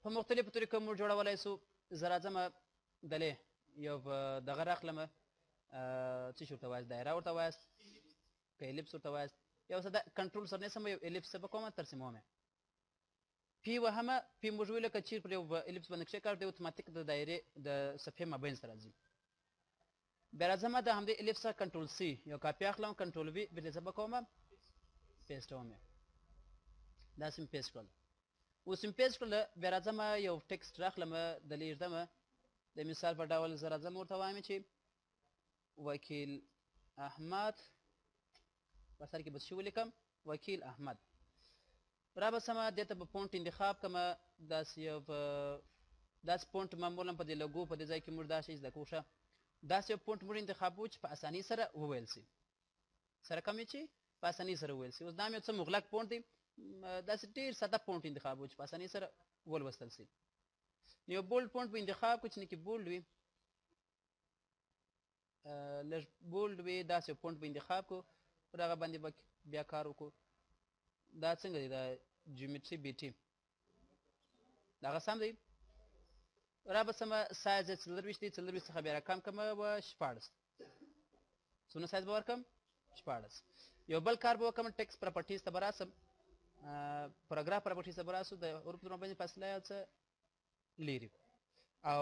په مختلفو طریقو موږ جوړولی سو. زه راځم دلې یو دغه راخلم څه شي ورته وایاست، دایره ورته وایاست که الیپس ورته وایاست. یو څه د کنټرول سره نیسم یو الیپس څه به کومه ترسیموم یې پی وهمه. پی موږ ویلو که چیرې پر یو الیپس باندې نقشې کار دی اتوماتیک د دایرې د صفحې مابین سره راځي. بیا راځم د همدې الیپس څخه کنټرول سی یو کاپي اخلم کنټرول وي بیا څه به کومه پیسټوم یې. داسې مې پیسټ کړل. اوس مې پیسټ کړل بیا راځم یو ټکسټ راخلم دلې ږدم د مثال په ډول زه راځم ورته وایم چې وکیل احمد په سر کې به څه ولیکم وکیل احمد. را بسمه دې ته به فونټ انتخاب کړم داسې یو داسې فونټ معمولا په دې لوګو په دې ځای کې موږ دا شی زده کوو ښه داسې یو فونټ موږ انتخابوو چې په اسانۍ سره وویل شي سره کوم چې په اسانۍ سره وویل شي. اوس دا مې یو څه مغلق فونټ دی داسې ډېر ساده فونټ انتخابوو چې په اسانۍ سره ولوستل شي. یو بولډ فونټ به انتخاب کړو چې نه کې بولډ وي لږ بولډ وي داسې یو فونټ به انتخاب کړو پر هغه باندې به بیا کار وکړو. دا څنګه دی دا جیومټري بیټي دغه سم دی. را به سمه سایز یې 40 دی 40 څخه بیا راکم کړم و 14 څونه سایز به ورکړم 14. یو بل کار به وکړم ټکس پراپرټیز ته به راسم پاراګراف پراپرټیز ته به راسو د حروف د مابین فاصله یو څه لري او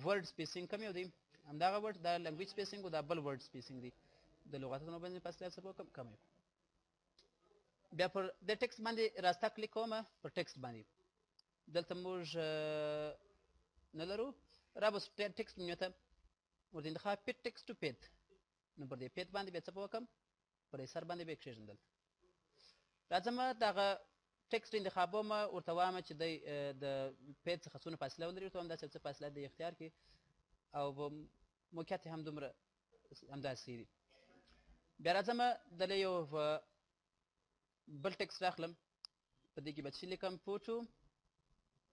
ورډ سپیسینګ کوم یو دی همدغه ورډ دا لنګویج سپیسینګ او دا بل ورډ سپیسینګ دی د لغاتو د مابین فاصله څه به وکړم کم یې. بیا پر د ټکسټ باندې راسته کلیک کوم پر ټکسټ باندې دلته موږ نه لرو را به ټکسټ منیو ته ورته انتخاب پیټ ټکسټ ټو پیت نو پر دې پیت باندې بیا څه به وکړم پر یې سر باندې به یې کښېږدم. دلته راځم دغه ټکسټ انتخابوم ورته وایم چې دی د پیت څخه څونه فاصله ولري ورته وایم داسې څه فاصله دی اختیار کړي او موقعیت یې هم دومره همداسې دی. بیا راځم دلې یو بل ټکسټ راخلم په دې کې به څه لیکم فوټوګرافي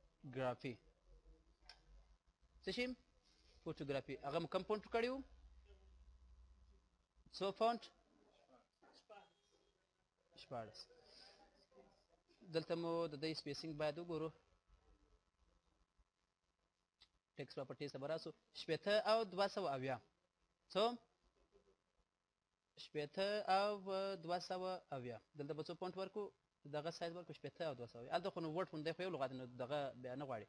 څه شي فوټوګرافي هغه مو کوم فونټ کړی و څو فونټ 14. دلته مو د دې سپیسینګ باید وګورو ټکسټ پراپرټیز ته به راسو 80 او 270 څو 80 او 270 دلته به څو فونټ ورکو دغه سایز ورکو 80 او 270 هلته خو نو ورډ فونټ دی خو یو لغت نو دغه بیا نه غواړي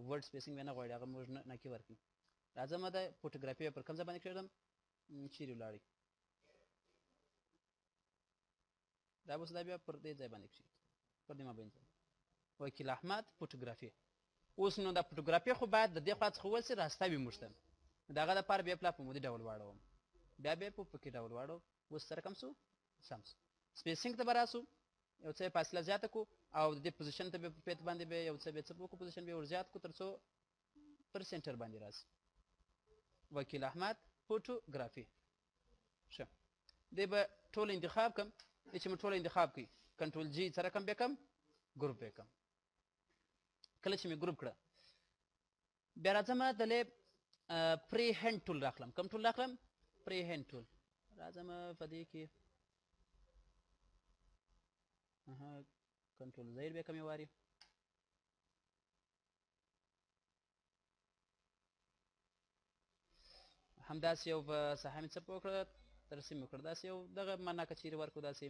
ورډ سپیسینګ بیا نه غواړي هغه موږ نه کې ورکړي. راځم د فوټوګرافي پر کوم ځای باندې کښېږدم چیرې ولاړې دا به اوس دا بیا پر دې ځای باندې کښېږدم پر دې مابین ځای وکیل احمد فوټوګرافي. اوس نو دا فوټوګرافي خو باید د دې خوا څخه وویل شي راسته وي موږ ته د هغه دپاره بیا پلا په مودي ډول واړوم بیا بیا په پکې ډول واړو اوس سره کم سو سم سو. سپیسینګ ته به راسو یو څه فاصله زیاته کړو او د دې پوزیشن ته به په پیت باندې به یو څه به څه وکړو پوزیشن به ور زیات کړو تر څو پر سنټر باندې راسي وکیل احمد فوټوګرافي. ښه دې به ټول انتخاب کړم چې مې ټول انتخاب کړي کنټرول جی سره کم بیا کم ګروپ یې کړم. کله چې مې ګروپ کړه بیا راځم دلې پری هینډ ټول راخلم کوم ټول راخلم پری هینډ ټول راځم په دې کې کنټرول زیر بیا کمې واري همداسې یو ساحه مې څه وکړه ترسیم وکړه داسې یو دغه معنا که چیرې ورکړو داسې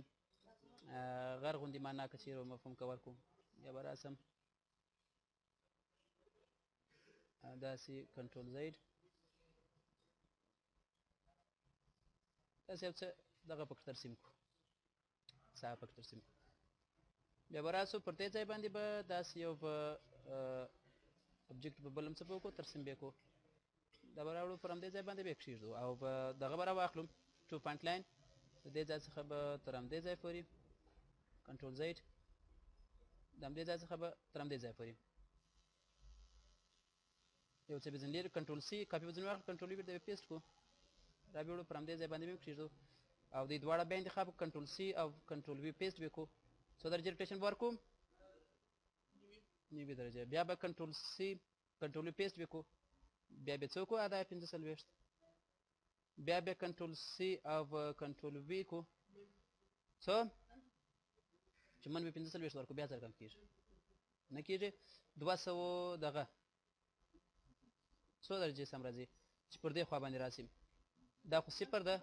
غر غوندې معنا که چیرې مفهوم که ورکړو بیا به راسم داسې کنټرول زید داسې یو څه دغه پکې ترسیم کړو ساحه پکې ترسیم کړو. بیا به راسو پر دې ځای باندې به داسې یو ابجکټ به بل هم څه به وکړو ترسیم به یې کړو دا به راوړو پر همدې ځای باندې به یې کښېږدو او به دغه به راواخلو 2 پوینټ لاین د دې ځای څخه به تر همدې ځای پورې کنټرول زید د همدې ځای څخه به تر همدې ځای پورې یو څه به ځینې لري کنټرول سی کاپي به ځینې واخلو کنټرول وي بېرته به پیسټ کړو را به وړو پر همدې ځای باندې به یې کښېږدو او دې دواړه بیا انتخاب کنټرول سی او کنټرول وي پیسټ به کړو څو درجې روټیشن به ورکړو 90 درجې بیا به کنټرول سی کنټرول وي پیسټ به کړو بیا به څه وکړو ادا 45 بیا به کنټرول سی او کنټرول وي کړو څو چې من به 45 ورکړو بیا څرګند کېږي نه کېږي 200 دغه څو درجې سم راځي چې پر دې خوا باندې راسي دا خو صفر ده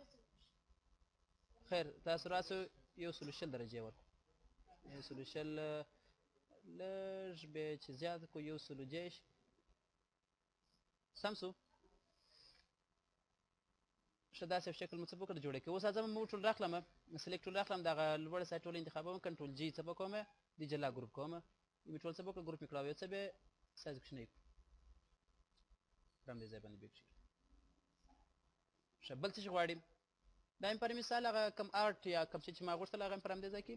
خیر تاسو راسو 120 درجې ورکړو 120 لږ به چې زیات کو 110 سم سو ښه داسې شکل مو څه وکړه جوړه کړي اوس اځم مو ټول راخلم سلیکټ ټول راخلم دغه لوړ سایت ټول انتخابوم کنټرول جی څه وکوم د جلا ګروپ کوم یې ټول څه وکړه ګروپ مې کړو څه به سایز کوشنه رم دې ځای باندې بیک شي ښه بل څه غواړم دا پر مثال هغه کم آرټ یا کم چې ما غوښتل هغه پر هم دې ځای کې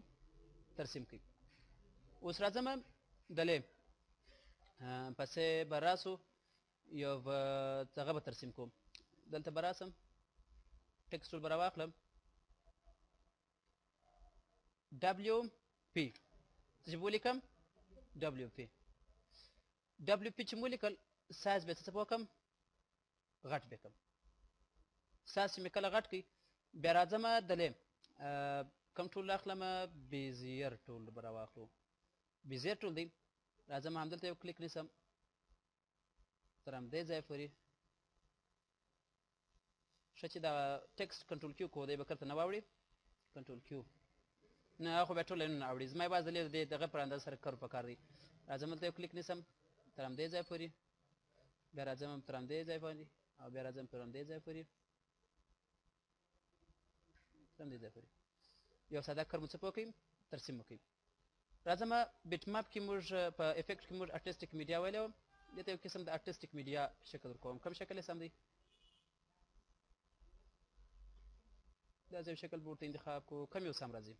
ترسیم کړي اوس راځم دلې پسې براسو یو څنګه به ترسیم کوم دلته براسم ټیکسټ ټول براواخلم دبليو پی چې ولیکم دبليو پی چې ولیکل سایز به څه وکم غټ وکم سایز مې کله غټ کی بیا راځم دلې کم ټول اخلم بیزیر ټول براواخلو بیزیر ټول دی راځم همدلته یو کلیک نیسم تر همدې ځای پورې ښه چې دا ټیکسټ کنټرول کیو کو دی به کلته نه واوړي کنټرول کیو نه خو بیا ټول نه اوري زما یوازې دلې دغه پر اندازه سره کار پکار دی راځم دلته یو کلیک نیسم تر همدې ځای پورې بیا راځم تر همدې ځای باندې او بیا راځم تر همدې ځای پورې تر همدې ځای پورې یو ساده کار مو څه وکړئ ترسیم وکړئ راځم بیټ ماپ کې موږ په افیکټ کې موږ ارټسټیک میډیا ویلی وم دلته یو قسم د ارټسټیک میډیا شکل ورکوم کوم شکل یې سم دی دا یو شکل به ورته انتخاب کو کوم یو سم راځي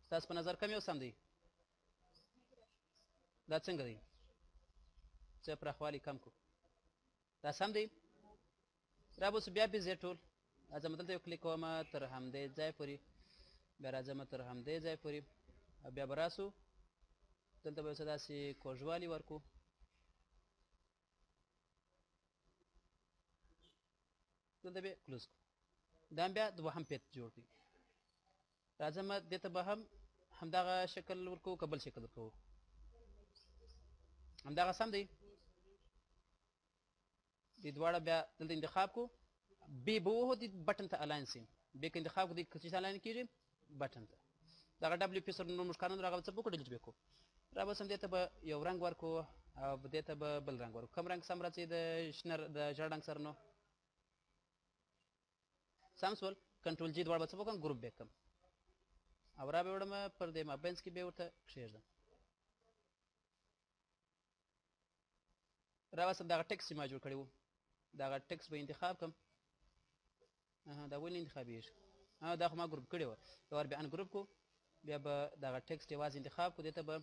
ستاسو په نظر کوم یو سم دی دا څنګه دی څه پراخوالی کم کو دا سم دی رابوس بیا به زه ټول راځم دلته یو کلیک کوم تر همدې ځای پورې بیا راځم تر همدې ځای پورې بیا به راسو دلته به څه داسې کوږوالي ورکو دلته به کلوز کو دا بیا دوهم پیج جوړ کړي راځم دې ته به هم همدغه شکل ورکو که بل شکل ورکو همدغه سم دی دې دواړه بیا دلته انتخاب کو بی به وهو دې بټن ته الاین سي بیا که انتخاب کو دې چې الاین کېږي بټن ته دغه ډبلیو پی سره نور موږ قانون راغلی څه وکړو ډیلیټ به کو رابسم دې ته به یو رنګ ورکو او دې ته به بل رنګ ورکو کوم رنګ سم راځي د شنه د ژړ رنګ سره نو سم سول کنټرول جی دواړه به څه وکړم ګروپ بیک کړم او را به وړم پر دې مابینس کې به ورته کښېږدم رابسم دغه ټکس چې ما جوړ کړی و دغه ټکس به انتخاب کړم دا ولې انتخابېږي دا خو ما ګروپ کړی و یو وار بیا ان ګروپ کو بیا به دغه ټکسټ یوازې انتخاب کو دې ته به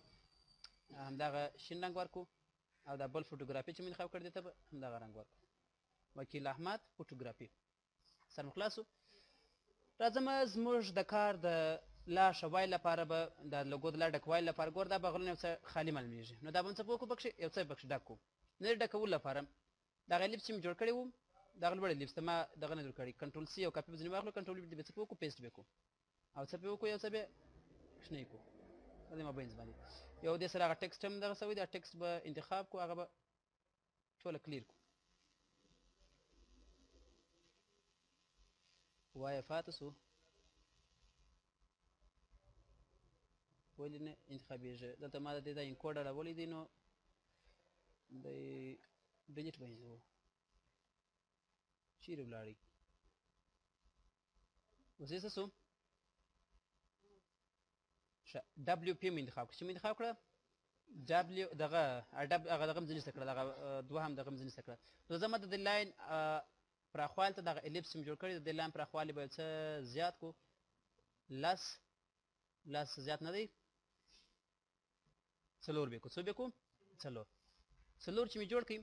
همدغه شین رنګ ورکو او دا بل فوټوګرافي چې مې انتخاب کړی دې ته به همدغه رنګ ورکو وکیل احمد فوټوګرافي سر مو خلاصو راځم زموږ د کار د لا شوای لپاره به د لوګو د لا ډکوالي لپاره ګور دا بغلونه یو څه خالي معلومیږي نو دا به څه وکړو پکښې یو څه پکښې ډک کړو نه ډکولو لپاره دغه لیپس چې مې جوړ کړی وو دغه لوړې لیپس ته ما دغه نه جوړ کړی کنټرول سی او کاپي به ځینې واخلو کنټرول به څه وکړو پیسټ به کړو او څه به وکړو یو څه به کښنی کړو په دې مابینځ باندې یو دې سره هغه ټکسټ هم دغه سوی دا ټکسټ به انتخاب کړو هغه به ټوله کلیر کړو وایه فاته سو ولې نه انتخابېږي دلته ما د دې دا انکوډ اړولی دی نو د ډیلیټ باندې و چیرې ولاړی اوس یې څه سو ښه ډبلیو پی مې انتخاب کړه چې مې انتخاب کړه ډبلیو دغه هغه مې ځینې کړه دغه دوهم دغه مې ځینې کړه نو زه ما د دې لاین پراخوالي ته دغه الیپس مې جوړ کړی د دې لاین پراخوالي به څه زیات کو لس زیات نه دی څلور به کو څو به کو څلور چې مې جوړ کړي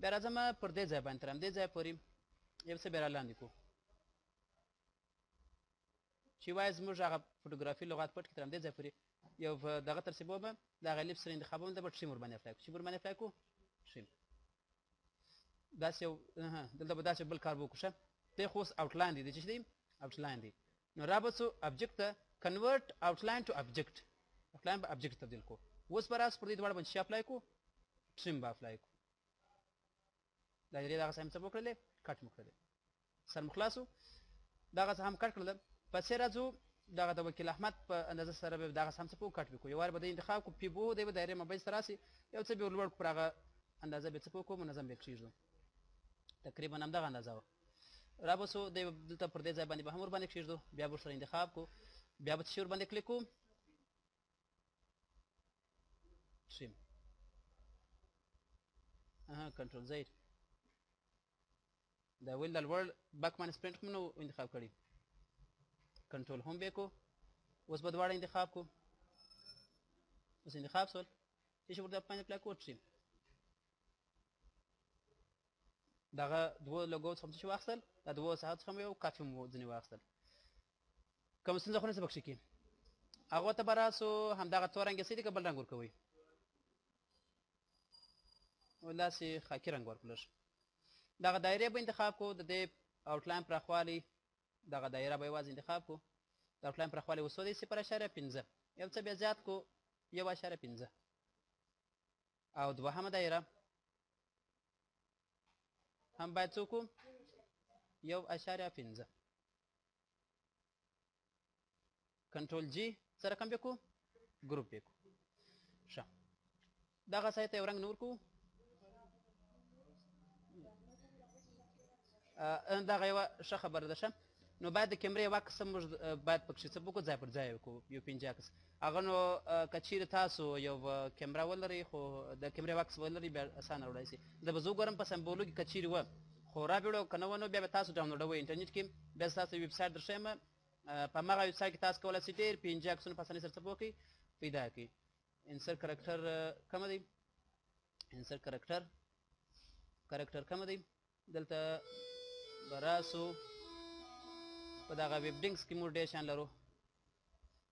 بیا راځم پر دې ځای باندې تر همدې ځای پورې یو څه بیا رالاندې کو چې وایي زموږ هغه فوټوګرافي لغات پټ کړي تر همدې ځای پورې یو دغه ترسیبوم د هغه لیپ سره انتخابوم د به ټریم ورباندې اپلای کړو چې ورباندې اپلای کړو ټریم داسې یو دلته به داسې بل کار به وکړو ښه دی خو اوس آوټلاین دی چې دی آوټلاین دی نو را به څو ابجکټ ته کنورټ آوټلاین ټو ابجکټ اوټلاین به ابجیکټ تبدیل کو اوس به راس پر دې دواړه باندې شي اپلای کو ټریم به اپلای کو دا دې دغه سم څه وکړلې کټ مو کړلې سر مخلاصو دغه هم کټ کړل پسې راځو دغه د وکیل احمد په اندازه سره به دغه هم څه په کټ وکړو یو وار به د انتخاب کو پی بو دی به دایره مبین سره راسي یو څه به لوړ پر هغه اندازه به څه کو منظم به کیږي تقریبا هم دغه اندازه و را بسو دلته پر دې ځای باندې به هم ور باندې کیږي بیا به سره انتخاب کو بیا به شور باندې کلیک کو تریم کنټرول زید دا ویل الورد باک ماینس پرنٹ کوم نو انتخاب کړی کنټرول هم به کو اوس به دواړه انتخاب کو اوس انتخاب سول چې ورته باندې اپلای کو تریم دغه دوه لوګو څخه چې واخصل دا دوه ساعت څخه یو کافي مو ځنی واخصل کوم څنګه خو نه سبق شي هغه ته براسو هم دغه تورنګ سي دي که بل رنګ ورکوي ولا سي خاکی رنګ ورکول دغه دایره به انتخاب کو د دې اوټلاین پرخوالي دغه دایره به واز انتخاب کو د اوټلاین پرخوالي وسو دي 0.15 یو څه بیا زیات کو 1.15 او دوهمه دایره هم باید څوک 1.15 کنټرول جی سره کوم بکو ګروپ بکو ښه دغه سایت یو رنګ نور کو دغه یو ښه خبره ده ښه نو باید د کیمرې واکس موږ باید پکې څه وکړو ځای پر ځای وکړو یو 5 عکس هغه نو که چیرې تاسو یو کیمره ولرئ خو د کیمرې واکس ولرئ بیا اسانه وړای شي زه به زه وګورم په سمبولو کې که چیرې وه خو رابېړو که نه وه نو بیا به تاسو ډاونلوډوئ انټرنیټ کې بیا ستاسو ویب سایټ درښیم په همغه ویب سایټ کې تاسو کولی شئ ډېر 5 عکسونه په اسانۍ سره څه وکړئ پیدا کړئ انسر کرکټر کومه دی انسر کرکټر کومه دی دلته به راسو په دغه ویب ډینګس کې موږ ډېر شیان لرو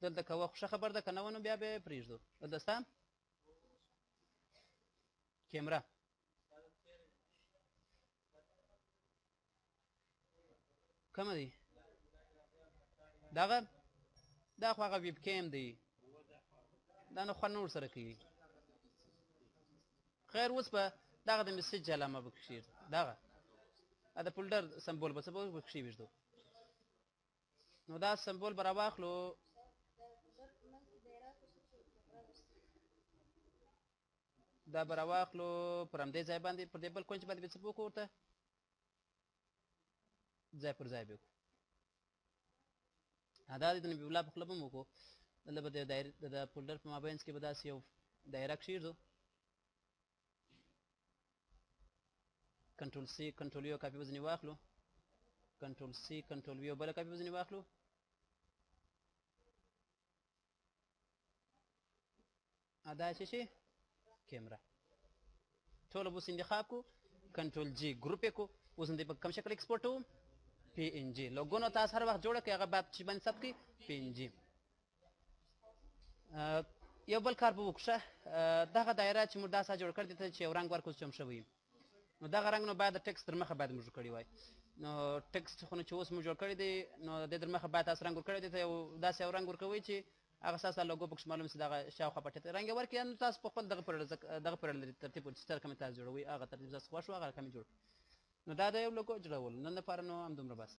دلته که وه ښه خبر ده که نه وه نو بیا به یې پرېږدو دلته ستا کیمره کومه دی دغه دا خو هغه ویب کیم دی دا نو خوند نه ورسره کوي خیر اوس به دغه د میسج علامه به کښېږدو دغه د فولډر سمبول به څه به کښېږدو نو دا سمبول به راواخلو دا به راواخلو پر همدې ځای باندې پر دې بل کونج باندې به څه وکړو ورته ځای پر ځای به وکړو دا د نبي الله په خوله به م وکړو دلته به د فولډر په مابینځ کې به داسې یو دایره کښېږدو کنټرول سی کنټرول یو کاپي به ځینې واخلو کنټرول سی کنټرول یو بله کاپي به ځینې واخلو دا څه شي کیمره ټوله به اوس انتخاب کو کنټرول جی ګروپ یې کو اوس دې په کوم شکل ایکسپورټ کوو پی ان جی لوګو تاسو هر وخت جوړه کړئ هغه باید چې باندې ثبت کړئ پی ان جی یو بل کار به وکړو دغه دایره چې موږ دا ساه جوړ کړې ته چې یو رنګ ورکړو چم شوی نو دغه رنګ نو باید د ټکس تر مخه باید موږ کړی وای نو ټکس خو چې اوس موږ جوړ کړی دی نو د در مخه باید تاسو رنګ ورکړی دی ته یو داسې یو رنګ ورکوئ چې هغه ستاسو لوګو پکښې معلوم شي دغه شاوخوا پټې ته رنګ یې ورکړئ نو تاسو په خپل دغه پر ترتیب ستر کومې تاسو جوړوئ هغه ترتیب ستاسو خوښ و هغه کومې جوړ نو دا د یو لوګو جوړول نن لپاره نو همدومره بس